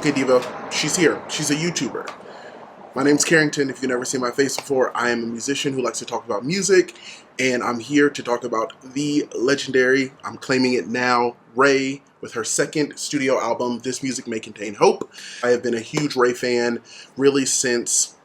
Okay, Diva, she's here. She's a YouTuber. My name's Carrington. If you've never seen my face before, I am a musician who likes to talk about music, and I'm here to talk about the legendary, I'm claiming it now, Raye, with her second studio album, This Music May Contain Hope. I have been a huge Raye fan really since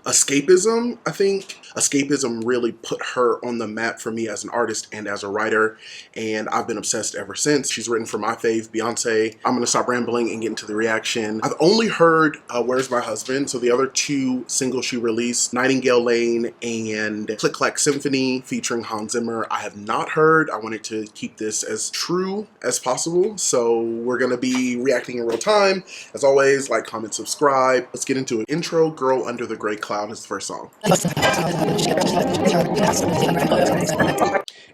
Escapism, I think. Escapism really put her on the map for me as an artist and as a writer, and I've been obsessed ever since. She's written for my fave, Beyonce. I'm gonna stop rambling and get into the reaction. I've only heard Where's My Husband, so the other two singles she released, Nightingale Lane and Click Clack Symphony featuring Hans Zimmer, I have not heard. I wanted to keep this as true as possible, so we're gonna be reacting in real time. As always, like, comment, subscribe. Let's get into it. Intro, Girl Under the Gray Cloud is the first song.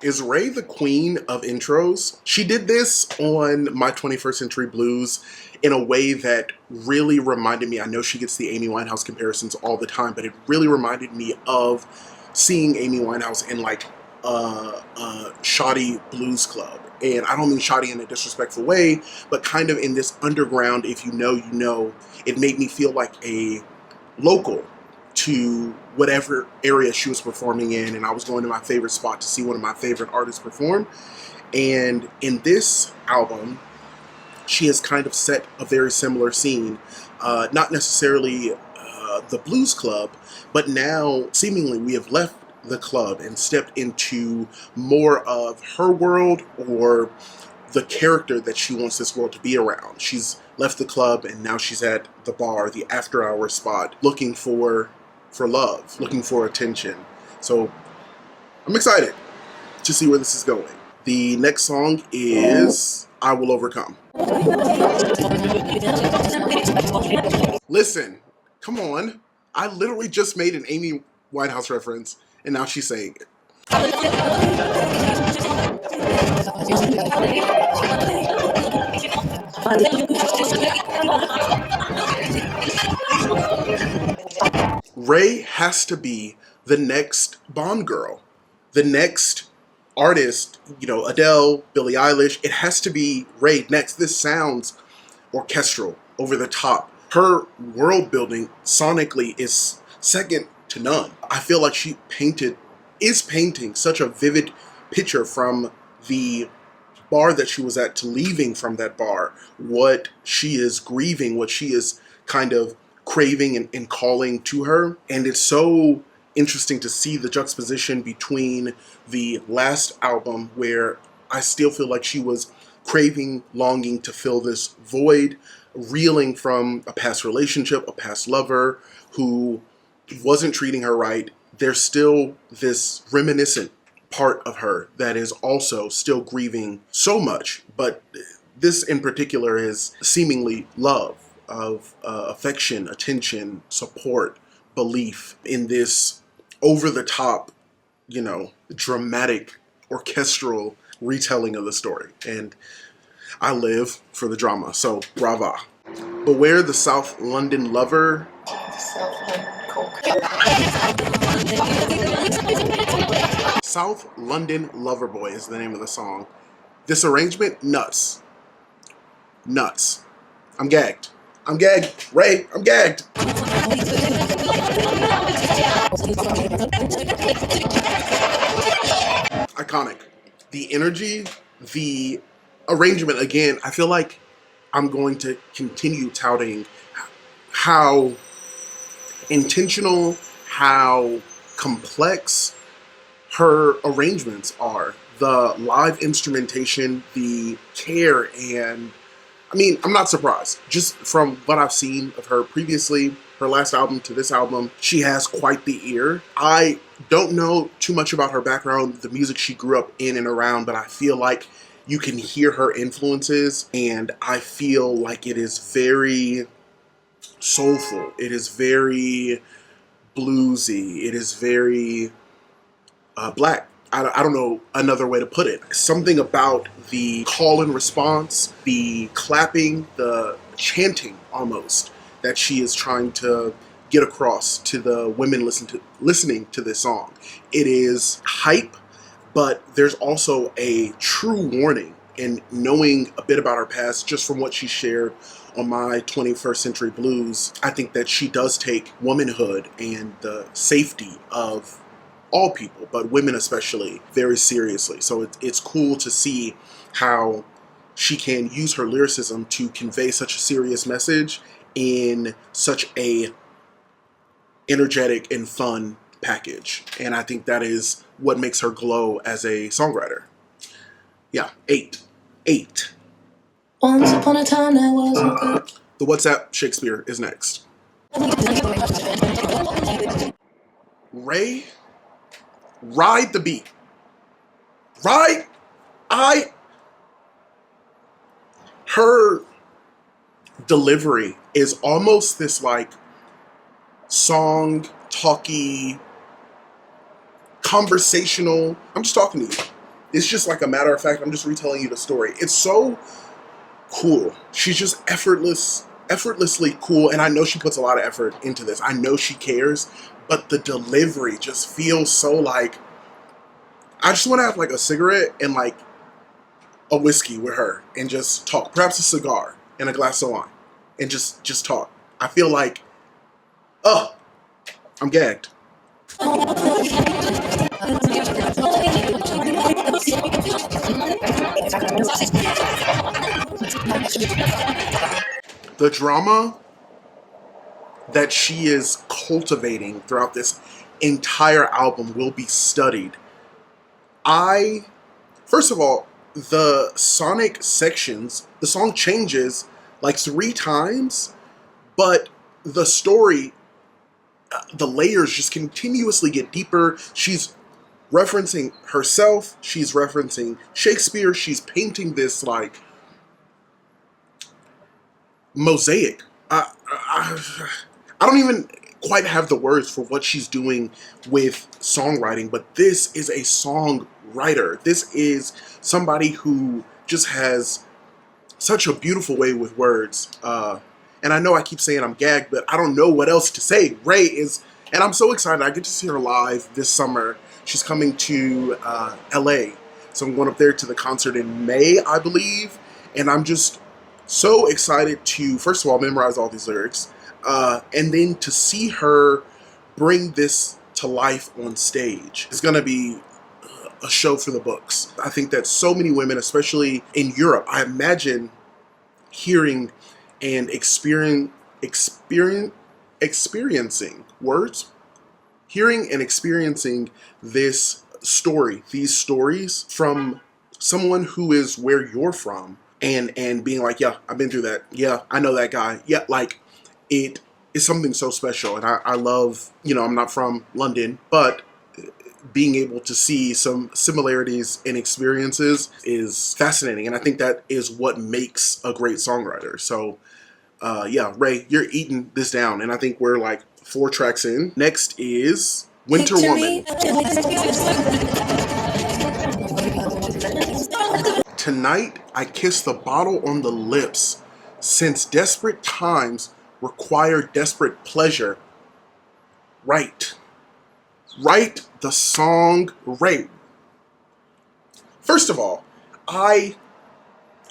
Is Raye the queen of intros? She did this on My 21st Century Blues in a way that really reminded me, I know she gets the Amy Winehouse comparisons all the time, but it really reminded me of seeing Amy Winehouse in like a shoddy blues club. And I don't mean shoddy in a disrespectful way, but kind of in this underground, if you know, you know. It made me feel like a local to whatever area she was performing in, and I was going to my favorite spot to see one of my favorite artists perform. And in this album, she has kind of set a very similar scene, not necessarily the blues club, but now seemingly we have left the club and stepped into more of her world, or the character that she wants this world to be around. She's left the club and now she's at the bar, the after hour spot, looking for love, looking for attention. So I'm excited to see where this is going. The next song is I Will Overcome. Listen, come on. I literally just made an Amy Winehouse reference and now she's saying it. Raye has to be the next Bond girl, the next artist, you know, Adele, Billie Eilish. It has to be Raye next. This sounds orchestral, over the top. Her world building sonically is second to none. I feel like she is painting such a vivid picture from the bar that she was at to leaving from that bar, what she is grieving, what she is kind of craving and calling to her. And it's so interesting to see the juxtaposition between the last album, where I still feel like she was craving, longing to fill this void, reeling from a past relationship, a past lover who wasn't treating her right. There's still this reminiscent part of her that is also still grieving so much, but this in particular is seemingly love, of affection, attention, support, belief in this over-the-top, you know, dramatic, orchestral retelling of the story. And I live for the drama, so brava. Beware the South London Lover. South London Lover Boy is the name of the song. This arrangement, nuts. Nuts. I'm gagged. I'm gagged. Raye, I'm gagged. Iconic. The energy, the arrangement, again, I feel like I'm going to continue touting how intentional, how complex her arrangements are. The live instrumentation, the care, and I mean, I'm not surprised. Just from what I've seen of her previously, her last album to this album, she has quite the ear. I don't know too much about her background, the music she grew up in and around, but I feel like you can hear her influences, and I feel like it is very soulful. It is very bluesy. It is very black. I don't know another way to put it. Something about the call and response, the clapping, the chanting almost that she is trying to get across to the women listening to this song. It is hype, but there's also a true warning. And knowing a bit about her past, just from what she shared on my 21st Century Blues, I think that she does take womanhood and the safety of all people, but women especially, very seriously. So it's cool to see how she can use her lyricism to convey such a serious message in such a energetic and fun package. And I think that is what makes her glow as a songwriter. Yeah, 8. 8. Once upon a time there was a girl. The WhatsApp Shakespeare is next. Raye, ride the beat. Ride, her delivery is almost this like song, talky, conversational. I'm just talking to you. It's just like a matter of fact, I'm just retelling you the story. It's so cool. She's just effortlessly cool, and I know she puts a lot of effort into this. I know she cares, but the delivery just feels so like, I just want to have like a cigarette and like a whiskey with her and just talk. Perhaps a cigar and a glass of wine and just talk. I feel like, I'm gagged. The drama that she is cultivating throughout this entire album will be studied. First of all, the sonic sections, the song changes like 3 times, but the story, the layers just continuously get deeper. She's referencing herself, she's referencing Shakespeare, she's painting this like mosaic. I don't even quite have the words for what she's doing with songwriting, but this is a songwriter. This is somebody who just has such a beautiful way with words. And I know I keep saying I'm gagged, but I don't know what else to say. Raye is, and I'm so excited. I get to see her live this summer. She's coming to LA. So I'm going up there to the concert in May, I believe. And I'm just so excited to, first of all, memorize all these lyrics. And then to see her bring this to life on stage is going to be a show for the books. I think that so many women, especially in Europe, I imagine hearing and experiencing words, hearing and experiencing this story, these stories from someone who is where you're from, and being like, yeah, I've been through that. Yeah, I know that guy. Yeah, like it is something so special. And I love, I'm not from London, but being able to see some similarities in experiences is fascinating. And I think that is what makes a great songwriter. So yeah, Raye, you're eating this down. And I think we're like 4 tracks in. Next is Winter Woman. Tonight, I kiss the bottle on the lips, since desperate times require desperate pleasure. Write the song, Raye. First of all, I,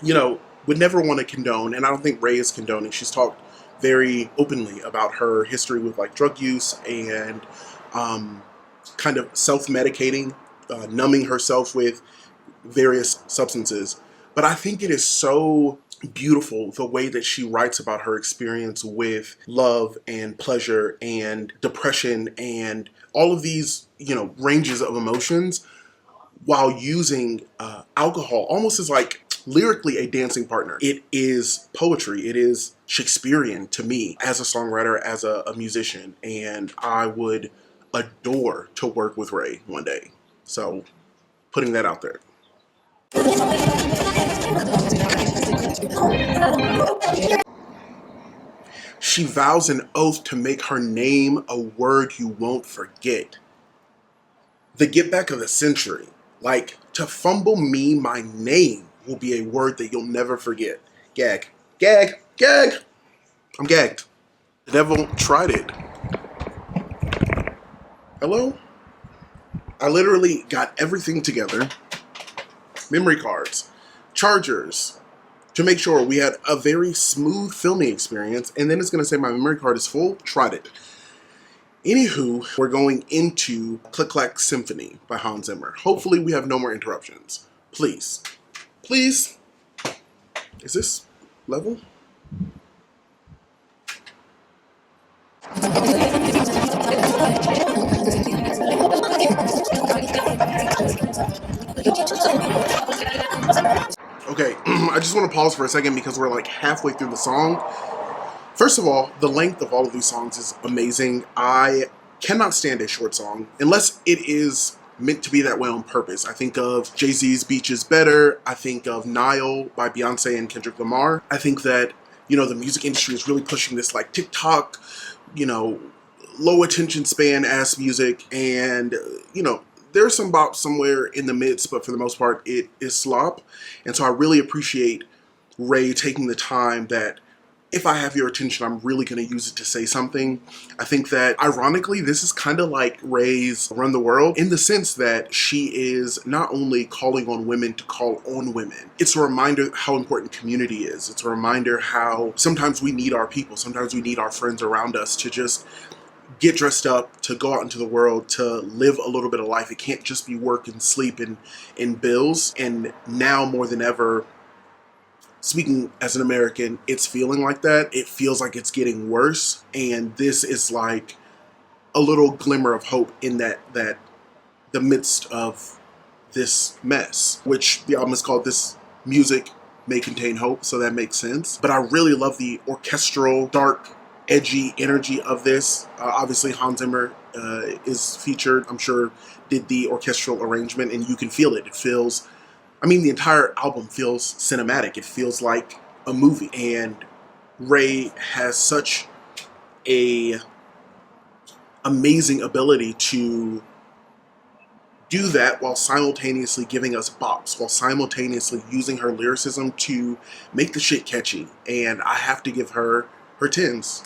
would never want to condone, and I don't think Raye is condoning. She's talked very openly about her history with like drug use and kind of self-medicating, numbing herself with various substances. But I think it is so beautiful the way that she writes about her experience with love and pleasure and depression and all of these, ranges of emotions, while using alcohol almost as like lyrically a dancing partner. It is poetry. It is Shakespearean to me as a songwriter, as a musician, and I would adore to work with Raye one day. So putting that out there. She vows an oath to make her name a word you won't forget. The get back of the century. Like, to fumble me, my name will be a word that you'll never forget. Gag. Gag. Gag. I'm gagged. The devil tried it. Hello? I literally got everything together. Memory cards, chargers, to make sure we had a very smooth filming experience, and then it's going to say my memory card is full. Tried it. Anywho, we're going into Click Clack Symphony by Hans Zimmer. Hopefully we have no more interruptions. Please. Please. Is this level? Okay, I just want to pause for a second because we're like halfway through the song. First of all, the length of all of these songs is amazing. I cannot stand a short song unless it is meant to be that way on purpose. I think of Jay-Z's Beach is Better. I think of Nile by Beyonce and Kendrick Lamar. I think that, you know, the music industry is really pushing this like TikTok, you know, low attention span ass music, and, you know, there's some bop somewhere in the midst, but for the most part, it is slop. And so I really appreciate Raye taking the time that if I have your attention, I'm really going to use it to say something. I think that, ironically, this is kind of like Raye's Run the World in the sense that she is not only calling on women to call on women. It's a reminder how important community is. It's a reminder how sometimes we need our people. Sometimes we need our friends around us to just get dressed up, to go out into the world, to live a little bit of life. It can't just be work and sleep and bills. And now more than ever, speaking as an American, it's feeling like that. It feels like it's getting worse. And this is like a little glimmer of hope in that the midst of this mess, which the album is called This Music May Contain Hope, so that makes sense. But I really love the orchestral, dark, edgy energy of this. Obviously Hans Zimmer is featured, I'm sure did the orchestral arrangement, and you can feel it. It feels, I mean, the entire album feels cinematic. It feels like a movie, and Raye has such a amazing ability to do that while simultaneously giving us bops, while simultaneously using her lyricism to make the shit catchy. And I have to give her her tens.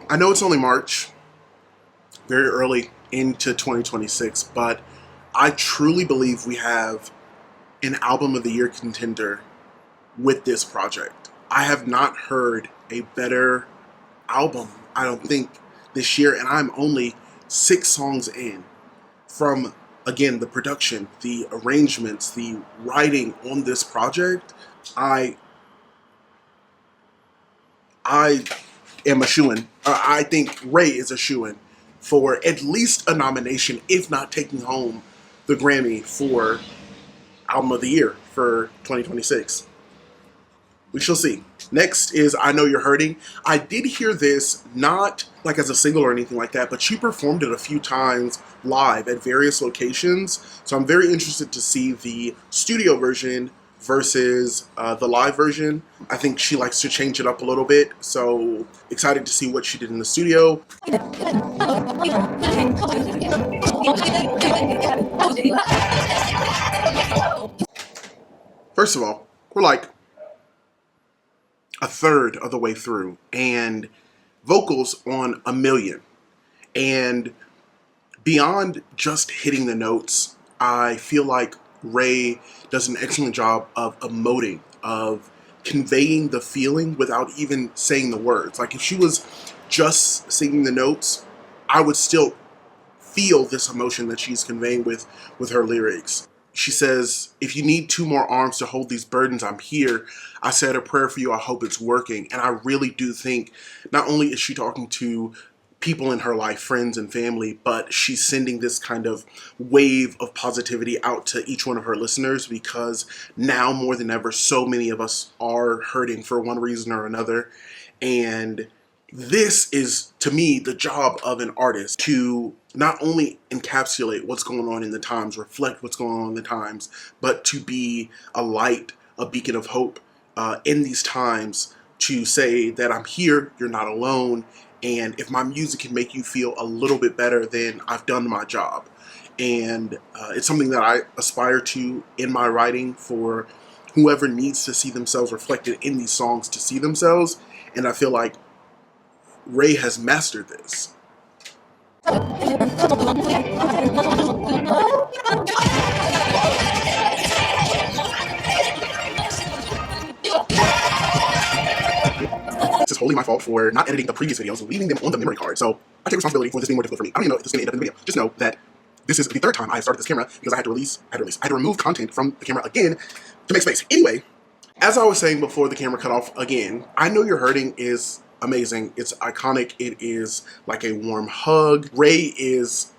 I know it's only March, very early into 2026, but I truly believe we have an Album of the Year contender with this project. I have not heard a better album, I don't think, this year, and I'm only 6 songs in. From, again, the production, the arrangements, the writing on this project, I am a shoo-in. I think Raye is a shoo-in for at least a nomination, if not taking home the Grammy for Album of the Year for 2026. We shall see. Next is I Know You're Hurting. I did hear this not like as a single or anything like that, but she performed it a few times live at various locations. So I'm very interested to see the studio version versus the live version. I think she likes to change it up a little bit. So excited to see what she did in the studio. First of all, we're like a third of the way through, and vocals on a million. And beyond just hitting the notes, I feel like Raye does an excellent job of emoting, of conveying the feeling without even saying the words. Like if she was just singing the notes, I would still feel this emotion that she's conveying with her lyrics. She says, if you need 2 more arms to hold these burdens, I'm here. I said a prayer for you. I hope it's working. And I really do think not only is she talking to people in her life, friends and family, but she's sending this kind of wave of positivity out to each one of her listeners, because now more than ever, so many of us are hurting for one reason or another. And this is, to me, the job of an artist, to not only encapsulate what's going on in the times, reflect what's going on in the times, but to be a light, a beacon of hope in these times, to say that I'm here, you're not alone, and if my music can make you feel a little bit better, then I've done my job. And it's something that I aspire to in my writing for whoever needs to see themselves reflected in these songs to see themselves. And I feel like Raye has mastered this. This is wholly my fault for not editing the previous videos, leaving them on the memory card. So I take responsibility for this being more difficult for me. I don't even know if this is going to end up in the video. Just know that this is the third time I've started this camera because I had to remove content from the camera again to make space. Anyway, as I was saying before the camera cut off again, I Know You're Hurting is amazing. It's iconic. It is like a warm hug. Raye is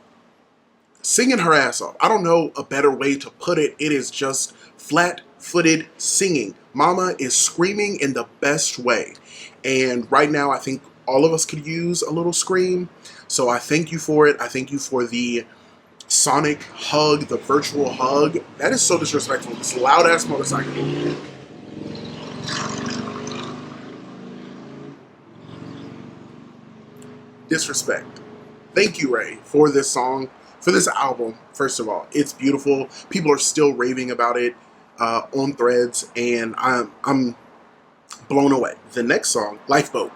singing her ass off. I don't know a better way to put it. It is just flat-footed singing. Mama is screaming in the best way. And right now, I think all of us could use a little scream. So I thank you for it. I thank you for the sonic hug, the virtual hug. That is so disrespectful. This loud-ass motorcycle. Disrespect. Thank you, Raye, for this song, for this album. First of all, it's beautiful. People are still raving about it on Threads, and I'm blown away. The next song, Lifeboat.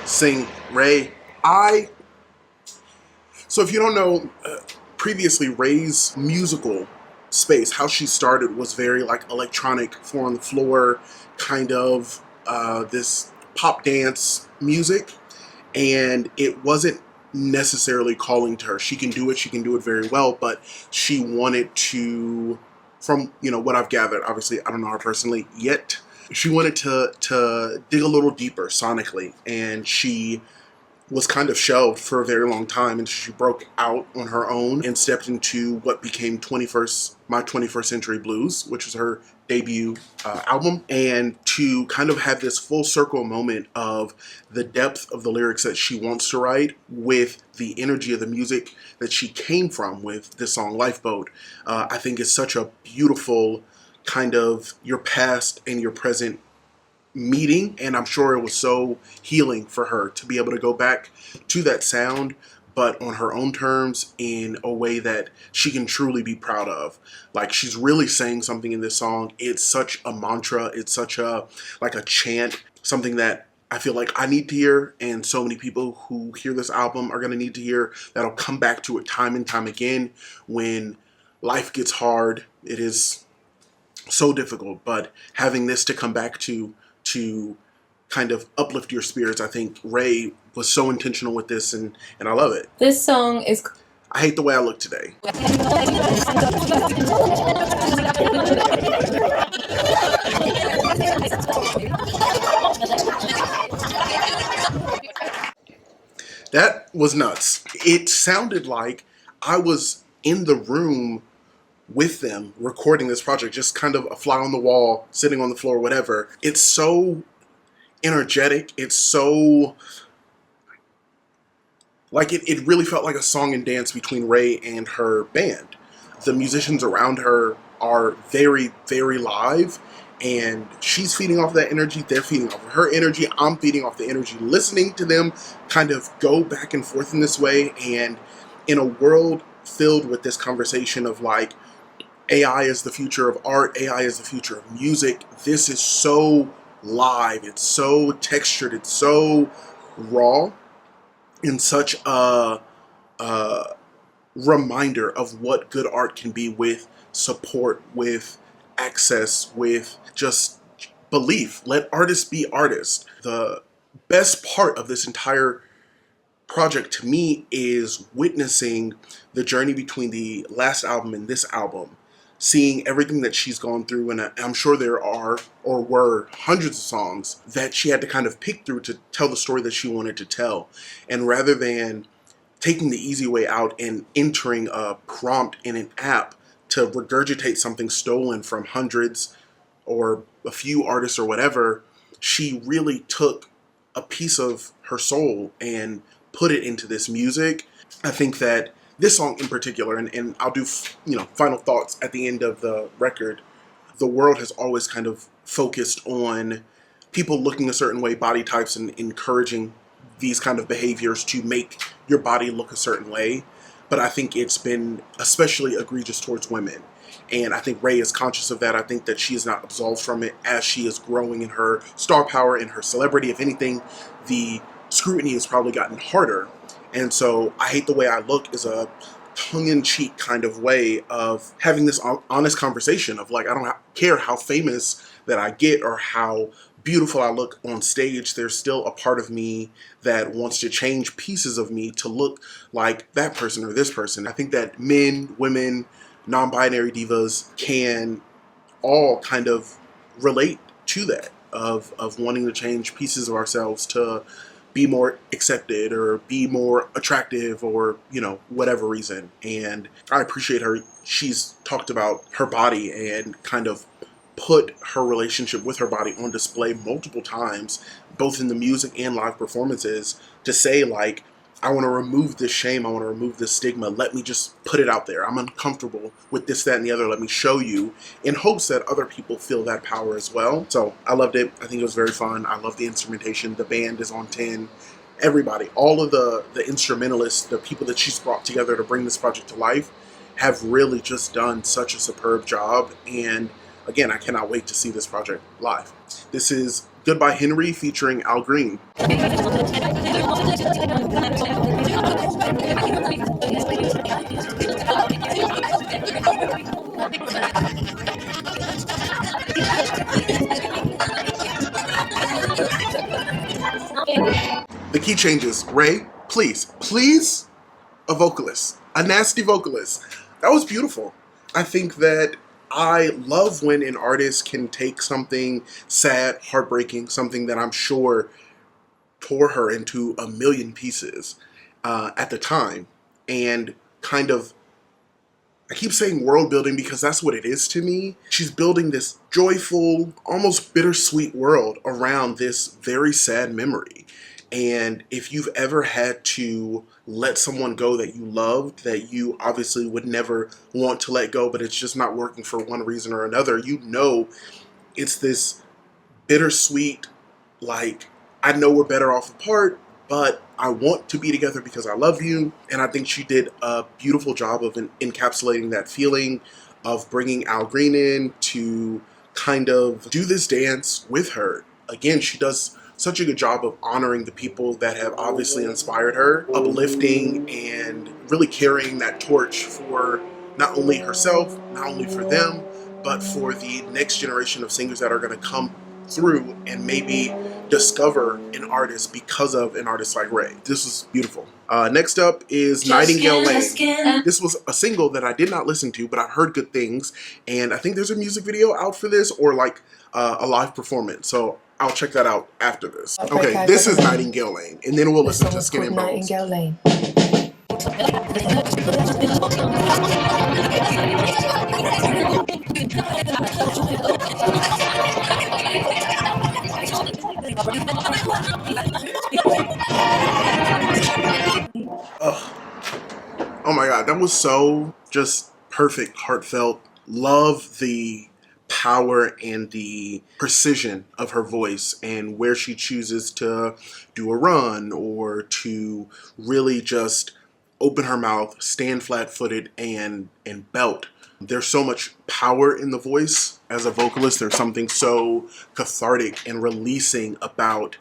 Sing, Raye. So if you don't know, previously Raye's musical space, how she started was very like electronic, four on the floor, kind of this pop dance music, and it wasn't necessarily calling to her. She can do it very well, but she wanted to, from what I've gathered, obviously I don't know her personally yet, she wanted to dig a little deeper sonically, and she was kind of shelved for a very long time, and she broke out on her own and stepped into what became My 21st Century Blues, which was her debut album. And to kind of have this full circle moment of the depth of the lyrics that she wants to write with the energy of the music that she came from with this song Lifeboat, I think is such a beautiful kind of your past and your present meeting, and I'm sure it was so healing for her to be able to go back to that sound, but on her own terms, in a way that she can truly be proud of. Like, she's really saying something in this song. It's such a mantra. It's such a like a chant, something that I feel like I need to hear, and so many people who hear this album are going to need to hear, that'll come back to it time and time again when life gets hard. It is so difficult, but having this to come back to kind of uplift your spirits. I think Raye was so intentional with this, and I love it. This song is... I hate the way I look today. That was nuts. It sounded like I was in the room with them recording this project, just kind of a fly on the wall, sitting on the floor, whatever. It's so energetic. It's so like it really felt like a song and dance between Raye and her band. The musicians around her are very, very live, and she's feeding off that energy. They're feeding off of her energy. I'm feeding off the energy. Listening to them kind of go back and forth in this way, and in a world filled with this conversation of like, AI is the future of art, AI is the future of music. This is so live, it's so textured, it's so raw, and such a reminder of what good art can be, with support, with access, with just belief. Let artists be artists. The best part of this entire project to me is witnessing the journey between the last album and this album, seeing everything that she's gone through, and I'm sure there are or were hundreds of songs that she had to kind of pick through to tell the story that she wanted to tell. And rather than taking the easy way out and entering a prompt in an app to regurgitate something stolen from hundreds or a few artists or whatever, she really took a piece of her soul and put it into this music. I think that this song in particular, and I'll do final thoughts at the end of the record, the world has always kind of focused on people looking a certain way, body types, and encouraging these kind of behaviors to make your body look a certain way. but I think it's been especially egregious towards women. And I think Raye is conscious of that. I think that she is not absolved from it as she is growing in her star power and her celebrity. If anything, the scrutiny has probably gotten harder. And so I Hate the Way I Look is a tongue-in-cheek kind of way of having this honest conversation of like, I don't care how famous that I get or how beautiful I look on stage, there's still a part of me that wants to change pieces of me to look like that person or this person. I think that men, women, non-binary divas can all kind of relate to that of wanting to change pieces of ourselves to be more accepted or be more attractive or, you know, whatever reason. And I appreciate her. She's talked about her body and kind of put her relationship with her body on display multiple times, both in the music and live performances, to say like, I want to remove this shame, I want to remove this stigma, let me just put it out there. I'm uncomfortable with this, that, and the other, let me show you, in hopes that other people feel that power as well. So I loved it. I think it was very fun. I love the instrumentation. The band is on 10. Everybody, all of the instrumentalists, the people that she's brought together to bring this project to life, have really just done such a superb job. And again, I cannot wait to see this project live. This is Goodbye Henry featuring Al Green. The key changes. Raye, please, a vocalist, a nasty vocalist. That was beautiful. I think that I love when an artist can take something sad, heartbreaking, something that I'm sure tore her into a million pieces at the time, and kind of, I keep saying world building because that's what it is to me. She's building this joyful, almost bittersweet world around this very sad memory. And if you've ever had to let someone go that you loved, that you obviously would never want to let go, but it's just not working for one reason or another, you know it's this bittersweet, like, I know we're better off apart, but I want to be together because I love you. And I think she did a beautiful job of encapsulating that feeling, of bringing Al Green in to kind of do this dance with her. Again, she does such a good job of honoring the people that have obviously inspired her, uplifting and really carrying that torch for not only herself, not only for them, but for the next generation of singers that are going to come through and maybe discover an artist because of an artist like Raye. This is beautiful. Next up is Nightingale Lane. This was a single that I did not listen to, but I've heard good things, and I think there's a music video out for this, or like a live performance. So I'll check that out after this. Okay, this is Nightingale Lane, and then we'll listen to Skin and Bones. Nightingale Lane. Oh my god, that was so just perfect, heartfelt. Love the power and the precision of her voice and where she chooses to do a run or to really just open her mouth, stand flat-footed, and belt. There's so much power in the voice. As a vocalist, there's something so cathartic and releasing about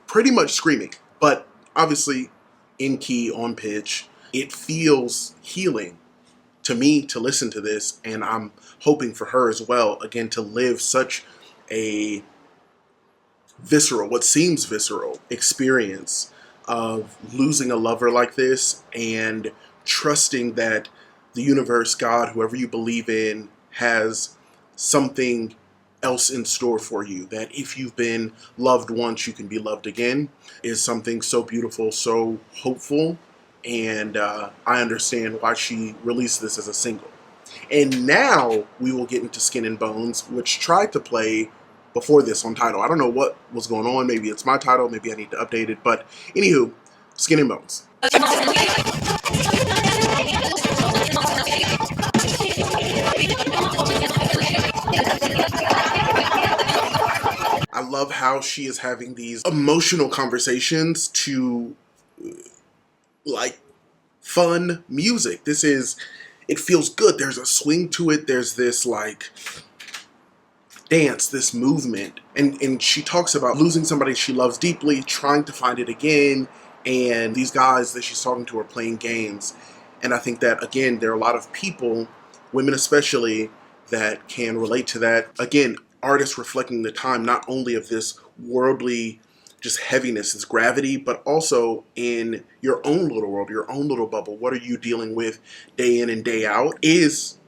pretty much screaming, but obviously in key, on pitch. It feels healing to me to listen to this, and I'm hoping for her as well, again, to live such a visceral, what seems visceral experience of losing a lover like this and trusting that the universe, God, whoever you believe in, has something else in store for you. That if you've been loved once, you can be loved again, is something so beautiful, so hopeful. And I understand why she released this as a single. And now we will get into Skin and Bones, which tried to play before this on Tidal. I don't know what was going on. Maybe it's my Tidal. Maybe I need to update it. But anywho, Skin and Bones. I love how she is having these emotional conversations to, like, fun music. It feels good. There's a swing to it. There's this like dance, this movement. And she talks about losing somebody she loves deeply, trying to find it again, and these guys that she's talking to are playing games. And I think that, again, there are a lot of people, women especially, that can relate to that. Again, artists reflecting the time not only of this worldly just heaviness, this gravity, but also in your own little world, your own little bubble. What are you dealing with day in and day out? Is,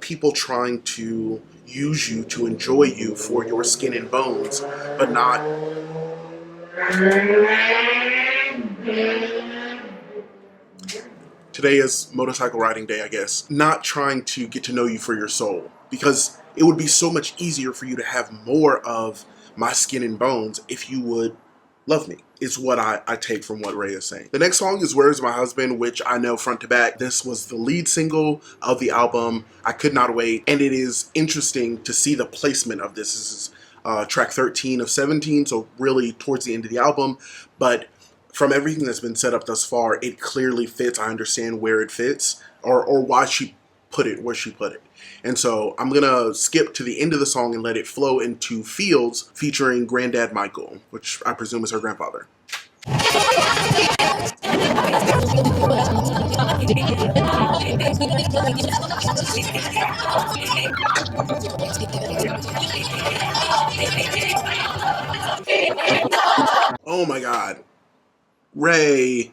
people trying to use you to enjoy you for your skin and bones, but not. Today is motorcycle riding day, I guess. Not trying to get to know you for your soul, because it would be so much easier for you to have more of my skin and bones if you would love me, is what I take from what Raye is saying. The next song is Where's My Husband, which I know front to back. This was the lead single of the album. I could not wait. And it is interesting to see the placement of this. This is track 13 of 17, so really towards the end of the album. But from everything that's been set up thus far, it clearly fits. I understand where it fits, or why she put it where she put it. And so I'm gonna skip to the end of the song and let it flow into Fields featuring Granddad Michael, which I presume is her grandfather. Oh my God, Raye,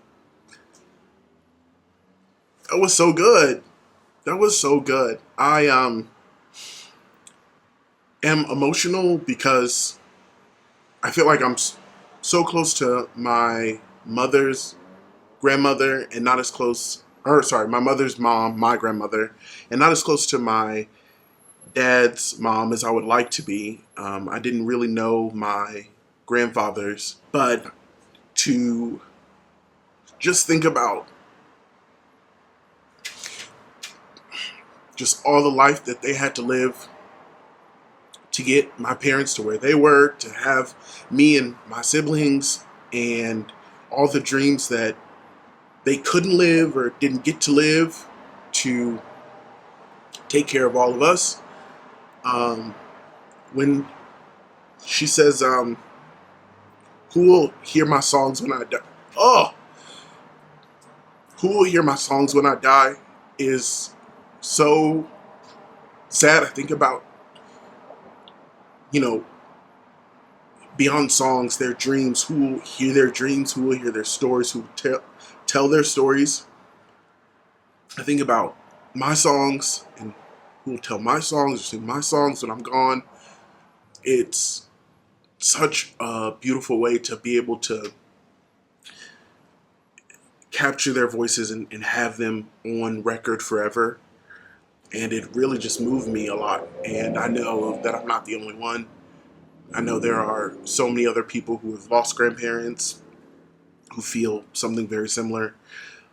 that was so good. That was so good. I am emotional because I feel like I'm so close to my mother's grandmother and not as close, or sorry, my mother's mom, my grandmother, and not as close to my dad's mom as I would like to be. I didn't really know my grandfathers, but to just think about just all the life that they had to live to get my parents to where they were, to have me and my siblings, and all the dreams that they couldn't live or didn't get to live, to take care of all of us. When she says, who will hear my songs when I die? Oh! Who will hear my songs when I die is so sad. I think about, beyond songs, their dreams, who will hear their dreams, who will hear their stories, who will tell their stories. I think about my songs and who will tell my songs or sing my songs when I'm gone. It's such a beautiful way to be able to capture their voices and have them on record forever. And it really just moved me a lot. And I know that I'm not the only one. I know there are so many other people who have lost grandparents who feel something very similar,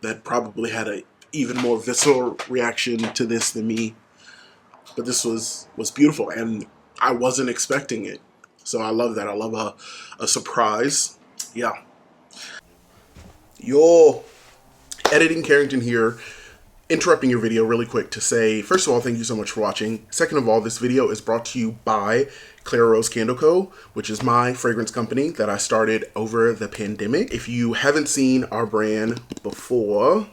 that probably had a even more visceral reaction to this than me. But this was beautiful, and I wasn't expecting it. So I love that. I love a surprise. Yeah. Yo, editing Carrington here. Interrupting your video really quick to say, first of all, thank you so much for watching. Second of all, this video is brought to you by Clara Rose Candle Co., which is my fragrance company that I started over the pandemic. If you haven't seen our brand before,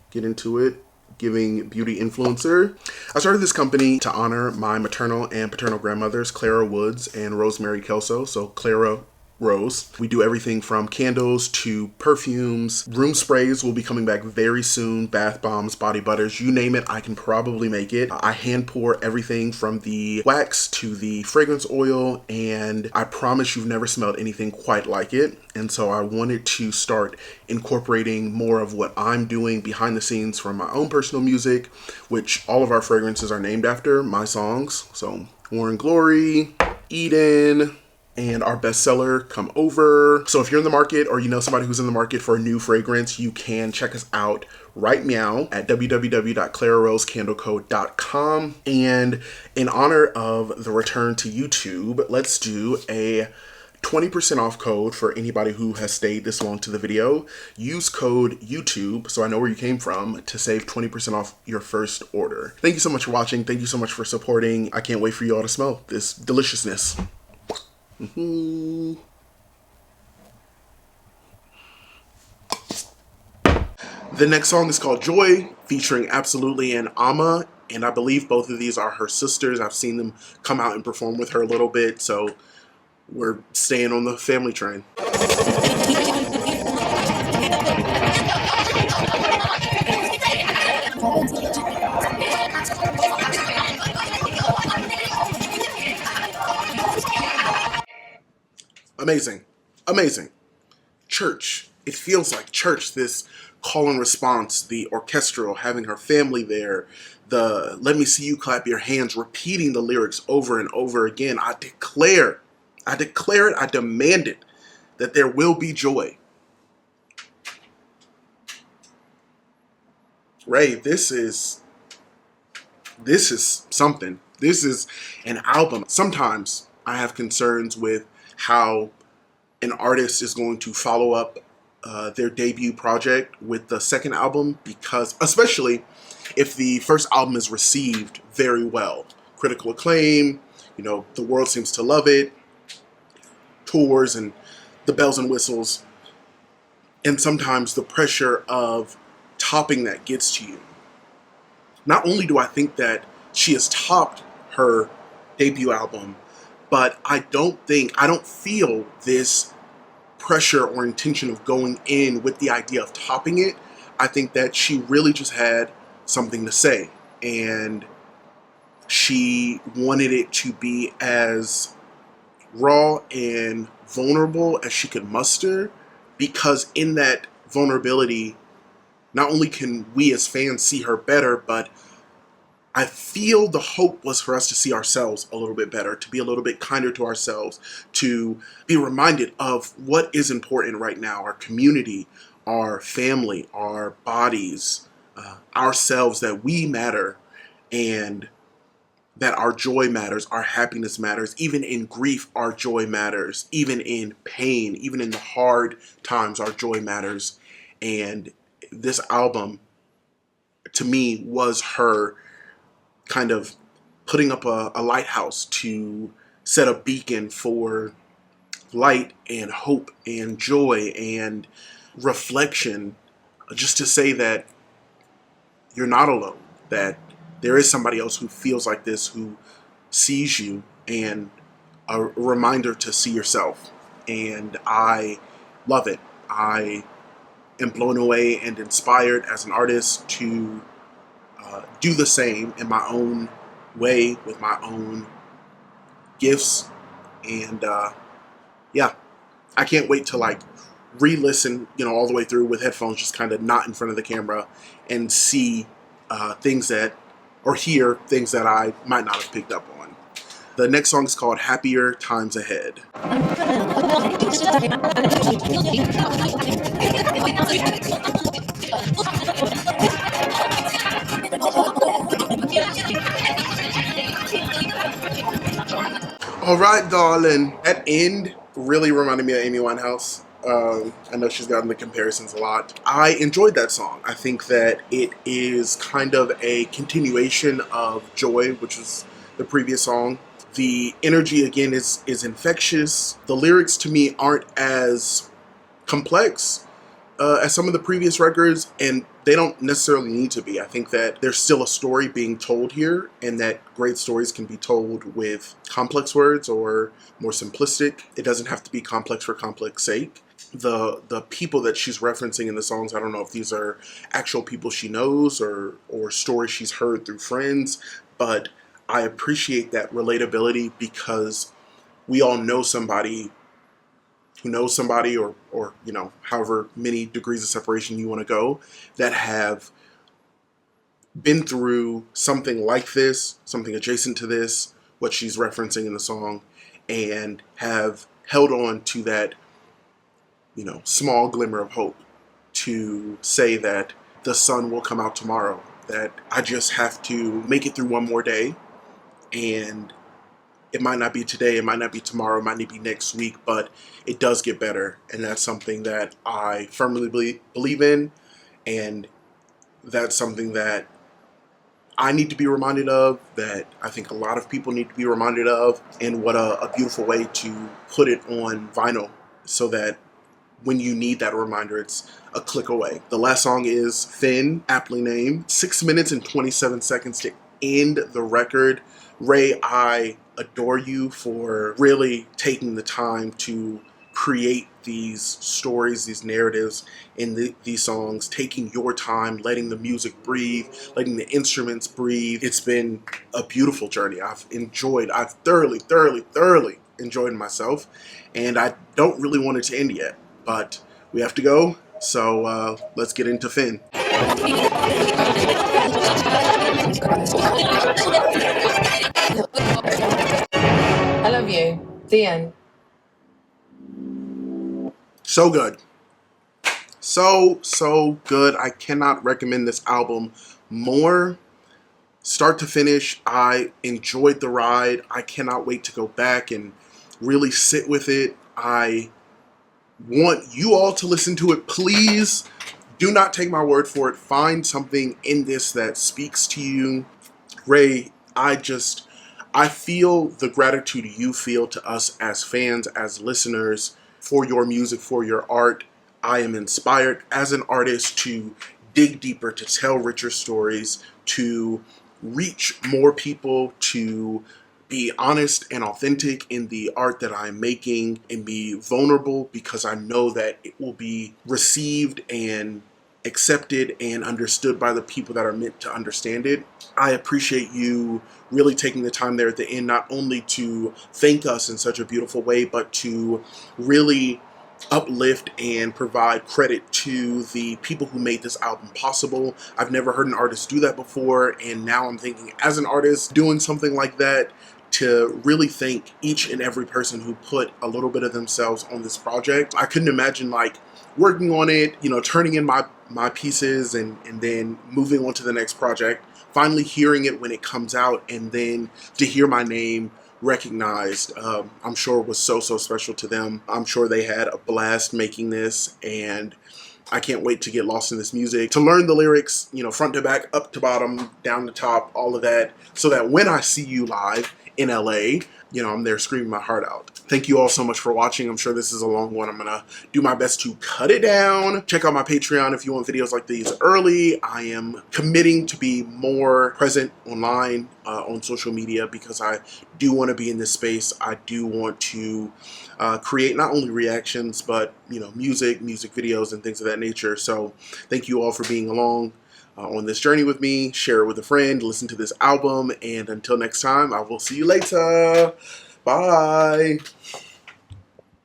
get into it. Giving beauty influencer. I started this company to honor my maternal and paternal grandmothers, Clara Woods and Rosemary Kelso. So Clara Rose. We do everything from candles to perfumes. Room sprays will be coming back very soon. Bath bombs, body butters, you name it, I can probably make it. I hand pour everything from the wax to the fragrance oil, and I promise you've never smelled anything quite like it. And so I wanted to start incorporating more of what I'm doing behind the scenes from my own personal music, which all of our fragrances are named after my songs. So Warren Glory, Eden, and our bestseller, Come Over. So if you're in the market, or you know somebody who's in the market for a new fragrance, you can check us out right meow at www.clararosecandleco.com. And in honor of the return to YouTube, let's do a 20% off code for anybody who has stayed this long to the video. Use code YouTube, so I know where you came from, to save 20% off your first order. Thank you so much for watching. Thank you so much for supporting. I can't wait for you all to smell this deliciousness. The next song is called Joy, featuring Absolutely and Ama, and I believe both of these are her sisters. I've seen them come out and perform with her a little bit, so we're staying on the family train. Amazing. Amazing. Church. It feels like church, this call and response, the orchestral, having her family there, the let me see you clap your hands, repeating the lyrics over and over again. I declare it, I demand it, that there will be joy. Raye, this is something. This is an album. Sometimes I have concerns with how an artist is going to follow up their debut project with the second album, because especially if the first album is received very well, critical acclaim, you know, the world seems to love it, tours and the bells and whistles, and sometimes the pressure of topping that gets to you. Not only do I think that she has topped her debut album, but I don't feel this pressure or intention of going in with the idea of topping it. I think that she really just had something to say, and she wanted it to be as raw and vulnerable as she could muster, because in that vulnerability, not only can we as fans see her better, but I feel the hope was for us to see ourselves a little bit better, to be a little bit kinder to ourselves, to be reminded of what is important right now, our community, our family, our bodies, ourselves, that we matter, and that our joy matters, our happiness matters. Even in grief, our joy matters. Even in pain, even in the hard times, our joy matters. And this album, to me, was her kind of putting up a lighthouse to set a beacon for light and hope and joy and reflection, just to say that you're not alone, that there is somebody else who feels like this, who sees you, and a reminder to see yourself. And I love it. I am blown away and inspired as an artist to do the same in my own way, with my own gifts. And yeah, I can't wait to like re-listen, you know, all the way through with headphones, just kind of not in front of the camera, and see things that, or hear things that I might not have picked up on. The next song is called Happier Times Ahead. All right, darling. That end really reminded me of Amy Winehouse. I know she's gotten the comparisons a lot. I enjoyed that song. I think that it is kind of a continuation of Joy, which was the previous song. The energy, again, is infectious. The lyrics, to me, aren't as complex as some of the previous records, and they don't necessarily need to be. I think that there's still a story being told here, and that great stories can be told with complex words or more simplistic. It doesn't have to be complex for complex sake. The people that she's referencing in the songs, I don't know if these are actual people she knows or stories she's heard through friends, but I appreciate that relatability, because we all know somebody who knows somebody, or you know, however many degrees of separation you want to go, that have been through something like this, something adjacent to this, what she's referencing in the song, and have held on to that, you know, small glimmer of hope, to say that the sun will come out tomorrow, that I just have to make it through one more day, and It might not be today, it might not be tomorrow, it might not be next week, but it does get better. And that's something that I firmly believe in. And that's something that I need to be reminded of, that I think a lot of people need to be reminded of. And what a beautiful way to put it on vinyl so that when you need that reminder, it's a click away. The last song is Thin, aptly named. 6 minutes and 27 seconds to end the record. Raye, I adore you for really taking the time to create these stories, these narratives in these songs, taking your time, letting the music breathe, letting the instruments breathe. It's been a beautiful journey. I've thoroughly enjoyed myself, and I don't really want it to end yet, but we have to go. So let's get into Finn. I love you. The end. So good. So good. I cannot recommend this album more. Start to finish, I enjoyed the ride. I cannot wait to go back and really sit with it. I want you all to listen to it. Please do not take my word for it. Find something in this that speaks to you. Raye, I feel the gratitude you feel to us as fans, as listeners, for your music, for your art. I am inspired as an artist to dig deeper, to tell richer stories, to reach more people, to be honest and authentic in the art that I'm making, and be vulnerable because I know that it will be received and accepted and understood by the people that are meant to understand it. I appreciate you really taking the time there at the end, not only to thank us in such a beautiful way, but to really uplift and provide credit to the people who made this album possible. I've never heard an artist do that before, and now I'm thinking, as an artist doing something like that, to really thank each and every person who put a little bit of themselves on this project. I couldn't imagine like working on it, turning in my pieces and then moving on to the next project, finally hearing it when it comes out, and then to hear my name recognized, I'm sure was so special to them. I'm sure they had a blast making this, and I can't wait to get lost in this music, to learn the lyrics, front to back, up to bottom, down to top, all of that, so that when I see you live in LA, I'm there screaming my heart out. Thank you all so much for watching. I'm sure this is a long one. I'm gonna do my best to cut it down. Check out my Patreon if you want videos like these early. I am committing to be more present online on social media because I do want to be in this space. I do want to create not only reactions, but music videos and things of that nature. So thank you all for being along on this journey with me. Share it with a friend, listen to this album, and until next time, I will see you later. Bye.